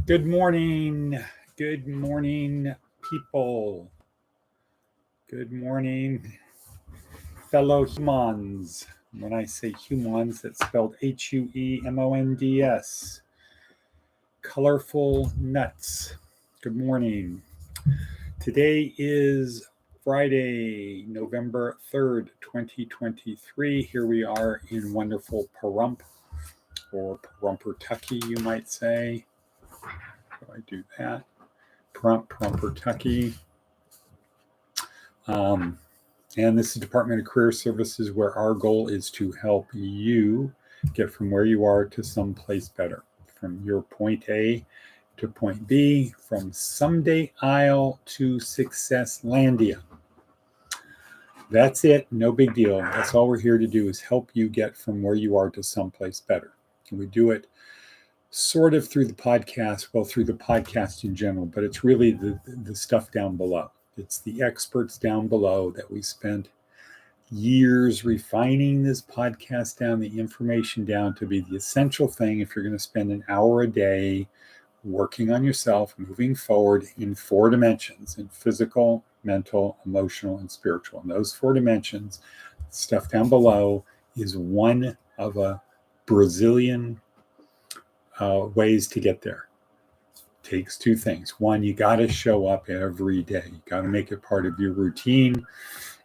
Good morning. Good morning, people. Good morning, fellow humans. When I say humans, it's spelled Huemonds. Colorful nuts. Good morning. Today is Friday, November 3rd, 2023. Here we are in wonderful Pahrump, or Pahrumpertucky, you might say. How do I do that? Pahrumpertucky. And this is Department of Career Services, where our goal is to help you get from where you are to someplace better, from your point A to point B, from someday Isle to Success Landia. That's it. No big deal. That's all we're here to do, is help you get from where you are to someplace better. And we do it sort of through the podcast, well, through the podcast in general, but it's really the stuff down below. It's the experts down below that we spent years refining this podcast down, the information down to be the essential thing if you're going to spend an hour a day working on yourself, moving forward in 4 dimensions: in physical, mental, emotional, and spiritual. And those 4 dimensions, stuff down below, is one of a Brazilian ways to get there. Takes 2 things. One, you got to show up every day. You got to make it part of your routine.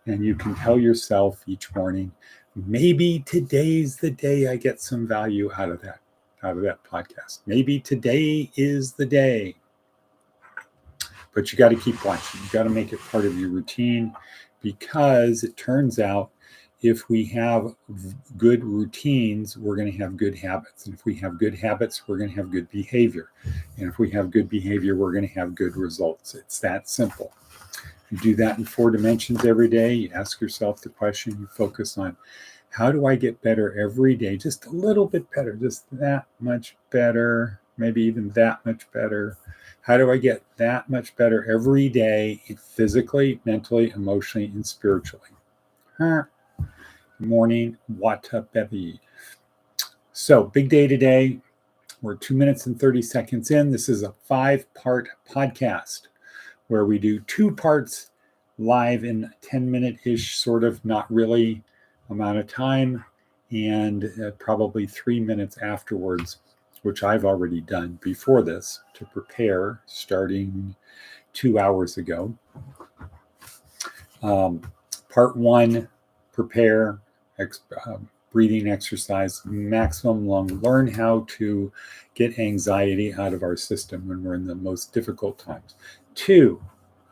And you can tell yourself each morning, maybe today's the day I get some value out of that podcast. Maybe today is the day. But you got to keep watching. You got to make it part of your routine, because it turns out if we have good routines, we're going to have good habits. And if we have good habits, we're going to have good behavior. And if we have good behavior, we're going to have good results. It's that simple. You do that in 4 dimensions every day. You ask yourself the question, you focus on, how do I get better every day? Just a little bit better, just that much better, maybe even that much better. How do I get that much better every day, physically, mentally, emotionally, and spiritually? Good morning, Wata Bevi. So, big day today. We're 2 minutes and 30 seconds in. This is a 5-part podcast where we do 2 parts live in 10-minute-ish, sort of, not really, amount of time, and probably 3 minutes afterwards, which I've already done before this to prepare, starting 2 hours ago. Part 1, prepare, breathing exercise, maximum lung. Learn how to get anxiety out of our system when we're in the most difficult times. 2,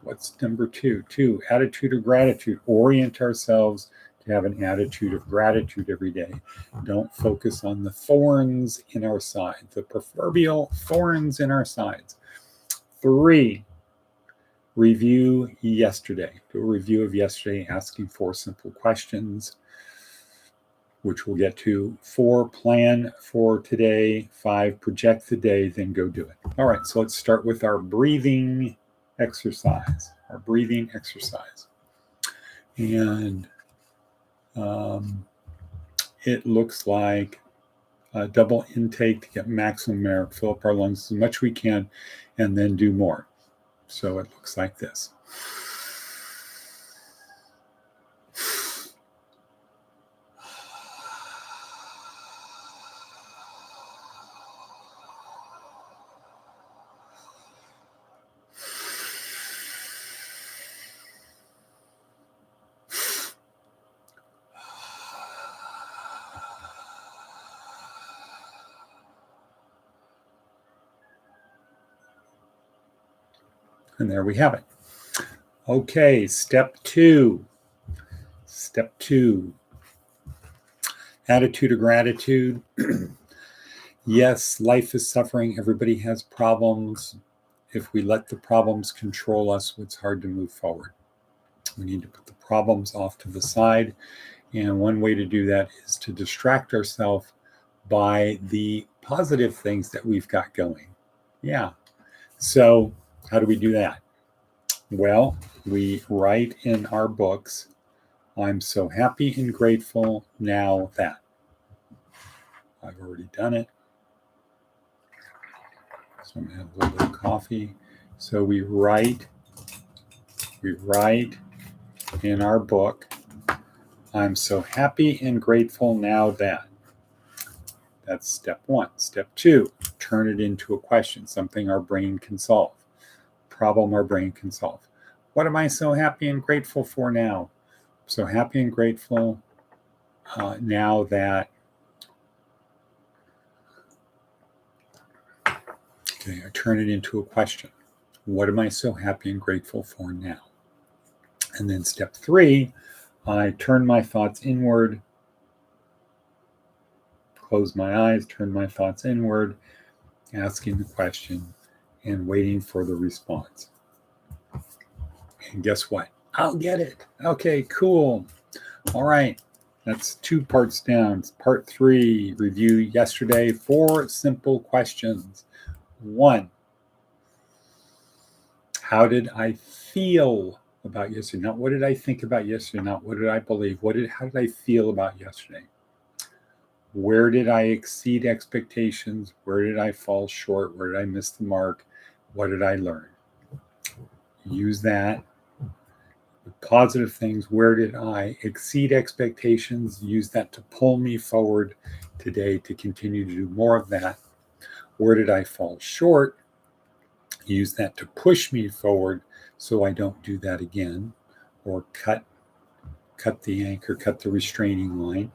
what's number 2? 2, attitude of gratitude. Orient ourselves to have an attitude of gratitude every day. Don't focus on the thorns in our side, the proverbial thorns in our sides. 3, review yesterday. Do a review of yesterday, asking 4 simple questions, which we'll get to. 4, plan for today. 5, project the day, then go do it. All right, so let's start with our breathing exercise. And it looks like a double intake to get maximum air, fill up our lungs as much as we can, and then do more. So it looks like this. And there we have it. Okay, step 2. Attitude of gratitude. Yes, life is suffering. Everybody has problems. If we let the problems control us, it's hard to move forward. We need to put the problems off to the side. And one way to do that is to distract ourselves by the positive things that we've got going. Yeah. So how do we do that? Well, we write in our books, I'm so happy and grateful now that. I've already done it. So I'm going to have a little bit of coffee. So we write in our book, I'm so happy and grateful now that. That's step 1. Step 2, turn it into a question, something our brain can solve, problem our brain can solve. What am I so happy and grateful for now? So happy and grateful now that. Okay, I turn it into a question. What am I so happy and grateful for now? And then step 3, I turn my thoughts inward, close my eyes, turn my thoughts inward, asking the question and waiting for the response. And guess what? I'll get it. Okay, cool. All right. That's 2 parts down. Part 3, review yesterday. 4 simple questions. 1, how did I feel about yesterday? Not what did I think about yesterday? Not what did I believe? How did I feel about yesterday? Where did I exceed expectations? Where did I fall short? Where did I miss the mark? What did I learn? Use that. Positive things. Where did I exceed expectations? Use that to pull me forward today to continue to do more of that. Where did I fall short? Use that to push me forward so I don't do that again, or cut the anchor, cut the restraining line,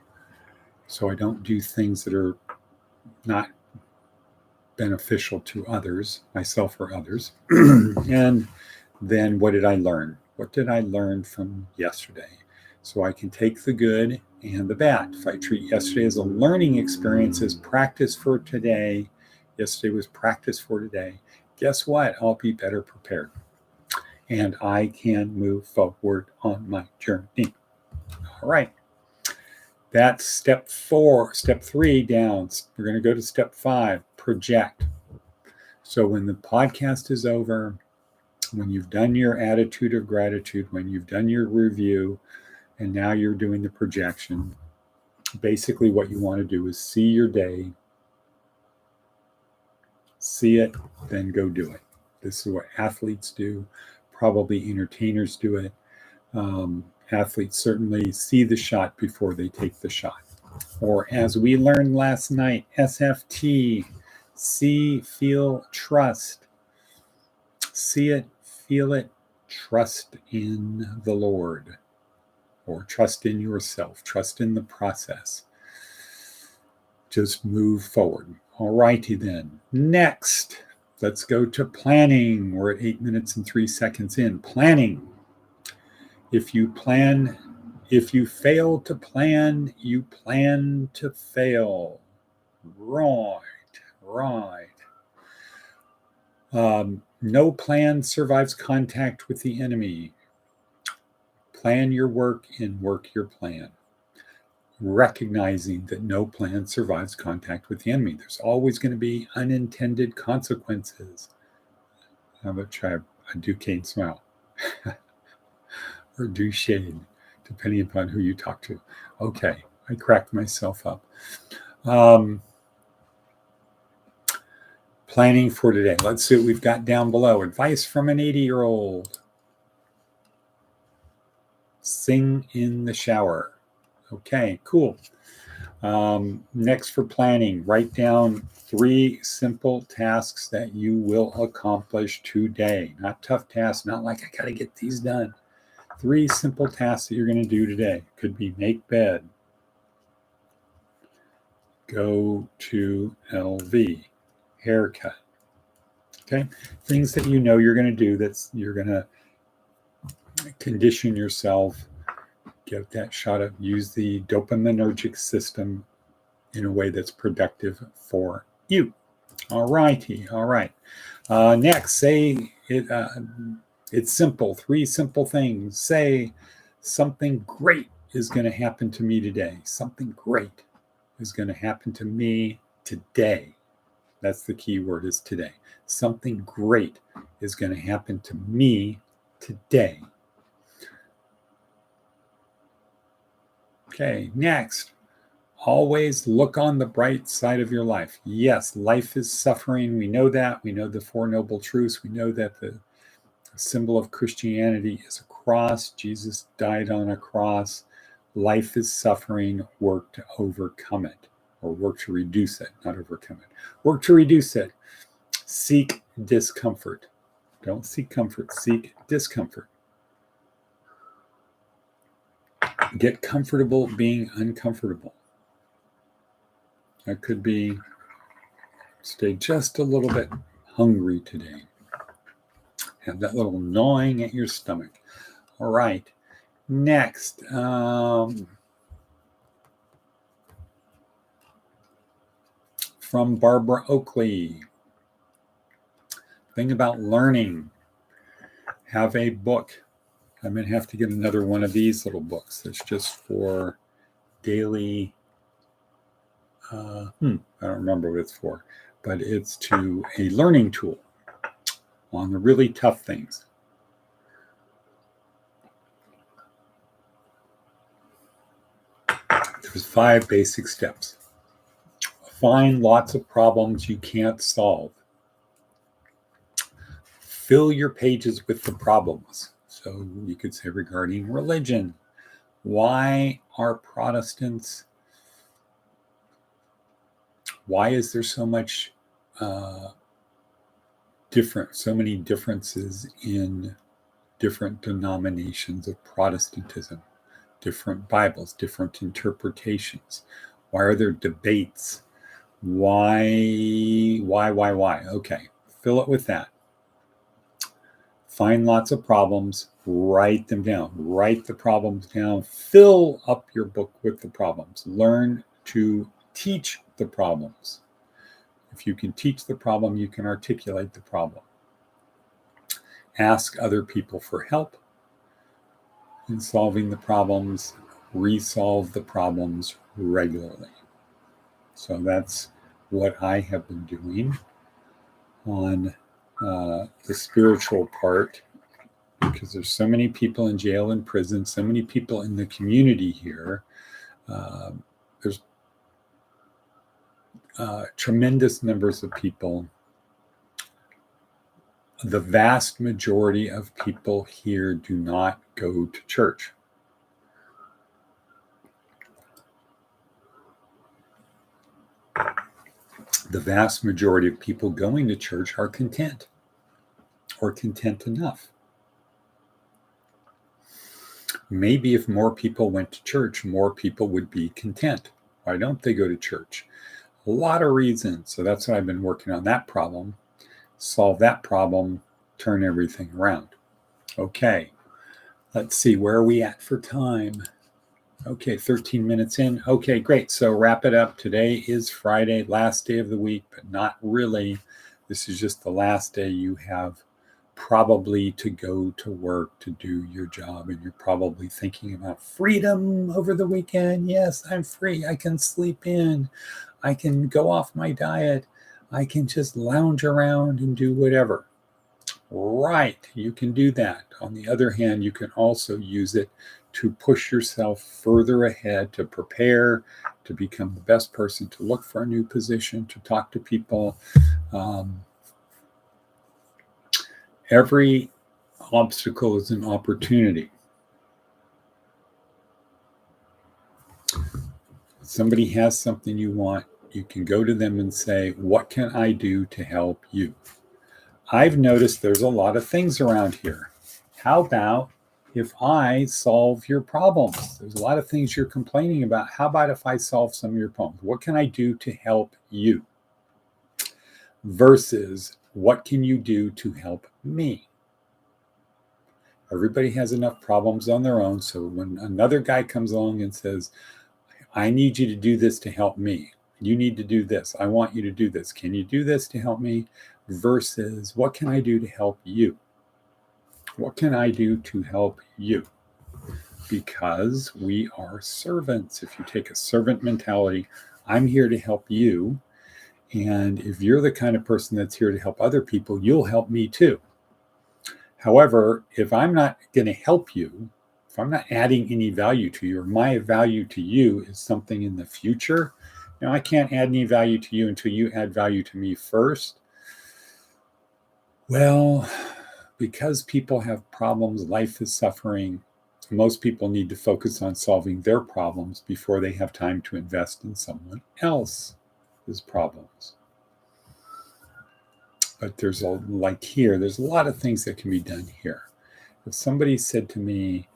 so I don't do things that are not beneficial to others, myself or others. And then what did I learn? What did I learn from yesterday? So I can take the good and the bad. If I treat yesterday as a learning experience, as practice for today, yesterday was practice for today, guess what? I'll be better prepared. And I can move forward on my journey. All right. That's step 4. Step 3 down. We're going to go to step 5, project. So when the podcast is over, when you've done your attitude of gratitude, when you've done your review, and now you're doing the projection, basically what you want to do is see your day, see it, then go do it. This is what athletes do. Probably entertainers do it. Athletes certainly see the shot before they take the shot. Or as we learned last night, SFT, see, feel, trust. See it, feel it, trust in the Lord, or trust in yourself, trust in the process. Just move forward. All righty then. Next, let's go to planning. We're at 8 minutes and 3 seconds in. Planning. If you fail to plan, you plan to fail. Right. No plan survives contact with the enemy. Plan your work and work your plan. Recognizing that no plan survives contact with the enemy. There's always going to be unintended consequences. How about try a Duquesne smile? Or Duchesne, depending upon who you talk to. Okay, I cracked myself up. Planning for today. Let's see what we've got down below. Advice from an 80-year-old. Sing in the shower. Okay, cool. Next for planning, write down 3 simple tasks that you will accomplish today. Not tough tasks, not like I got to get these done. 3 simple tasks that you're going to do today. Could be make bed, go to LV, haircut. Okay, things that you know you're going to do, that's you're going to condition yourself, get that shot of, use the dopaminergic system in a way that's productive for you. All righty. All right. Next, say it. It's simple. 3 simple things. Say something great is going to happen to me today. Something great is going to happen to me today. That's the key word, is today. Something great is going to happen to me today. Okay, next. Always look on the bright side of your life. Yes, life is suffering. We know that. We know the Four Noble Truths. We know that the symbol of Christianity is a cross. Jesus died on a cross. Life is suffering. Work to overcome it, or work to reduce it, not overcome it. Work to reduce it. Seek discomfort. Don't seek comfort, seek discomfort. Get comfortable being uncomfortable. That could be stay just a little bit hungry today. Have that little gnawing at your stomach. All right. Next, from Barbara Oakley. Thing about learning. Have a book. I'm going to have to get another one of these little books. That's just for daily. I don't remember what it's for, but it's to a learning tool on the really tough things. There's 5 basic steps. Find lots of problems you can't solve. Fill your pages with the problems. So you could say regarding religion, why are Protestants, why is there so much so many differences in different denominations of Protestantism, different Bibles, different interpretations? Why are there debates? Why? Okay, fill it with that. Find lots of problems, write them down. Write the problems down. Fill up your book with the problems. Learn to teach the problems. If you can teach the problem, you can articulate the problem. Ask other people for help in solving the problems. Resolve the problems regularly. So that's what I have been doing on the spiritual part, because there's so many people in jail and prison, so many people in the community here. There's tremendous numbers of people. The vast majority of people here do not go to church. The vast majority of people going to church are content, or content enough. Maybe if more people went to church, more people would be content. Why don't they go to church? A lot of reasons. So that's what I've been working on, that problem. Solve that problem, turn everything around. Okay, let's see, where are we at for time? Okay, 13 minutes in. Okay, great. So wrap it up. Today is Friday, last day of the week, but not really. This is just the last day you have probably to go to work to do your job, and you're probably thinking about freedom over the weekend. Yes, I'm free. I can sleep in. I can go off my diet. I can just lounge around and do whatever. Right, you can do that. On the other hand, you can also use it to push yourself further ahead, to prepare, to become the best person, to look for a new position, to talk to people. Every obstacle is an opportunity. Somebody has something you want, you can go to them and say, what can I do to help you? I've noticed there's a lot of things around here. How about if I solve your problems? There's a lot of things you're complaining about. How about if I solve some of your problems? What can I do to help you? Versus, what can you do to help me? Everybody has enough problems on their own. So when another guy comes along and says, I need you to do this to help me. You need to do this. I want you to do this. Can you do this to help me? Versus, what can I do to help you? What can I do to help you? Because we are servants. If you take a servant mentality, I'm here to help you. And if you're the kind of person that's here to help other people, you'll help me too. However, if I'm not going to help you, if I'm not adding any value to you, or my value to you is something in the future, I can't add any value to you until you add value to me first. Well, because people have problems, life is suffering, most people need to focus on solving their problems before they have time to invest in someone else's problems. But there's a lot of things that can be done here. If somebody said to me,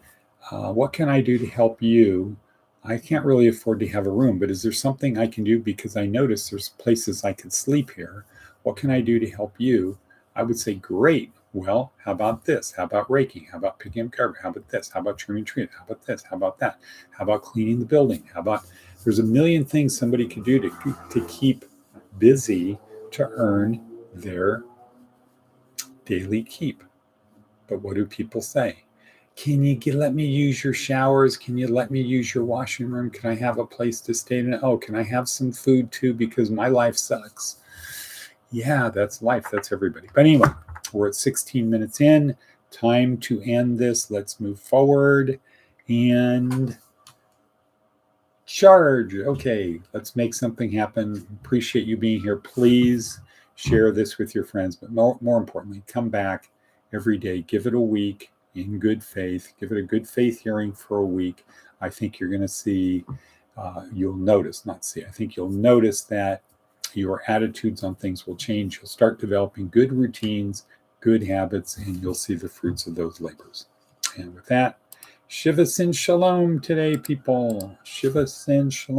what can I do to help you? I can't really afford to have a room, but is there something I can do? Because I notice there's places I could sleep here. What can I do to help you? I would say, great. Well, how about this? How about raking? How about picking up garbage? How about this? How about trimming trees? How about this? How about that? How about cleaning the building? There's a million things somebody could do to keep busy to earn their daily keep. But what do people say? Can you let me use your showers? Can you let me use your washing room? Can I have a place to stay in? Oh, can I have some food too? Because my life sucks. Yeah, that's life. That's everybody. But anyway, we're at 16 minutes in. Time to end this. Let's move forward and charge. Okay, let's make something happen. Appreciate you being here. Please share this with your friends. But more importantly, come back every day. Give it a week in good faith. Give it a good faith hearing for a week. I think you're going to see, you'll notice that your attitudes on things will change. You'll start developing good routines, good habits, and you'll see the fruits of those labors. And with that, Shiva Sin Shalom today, people. Shiva Sin Shalom.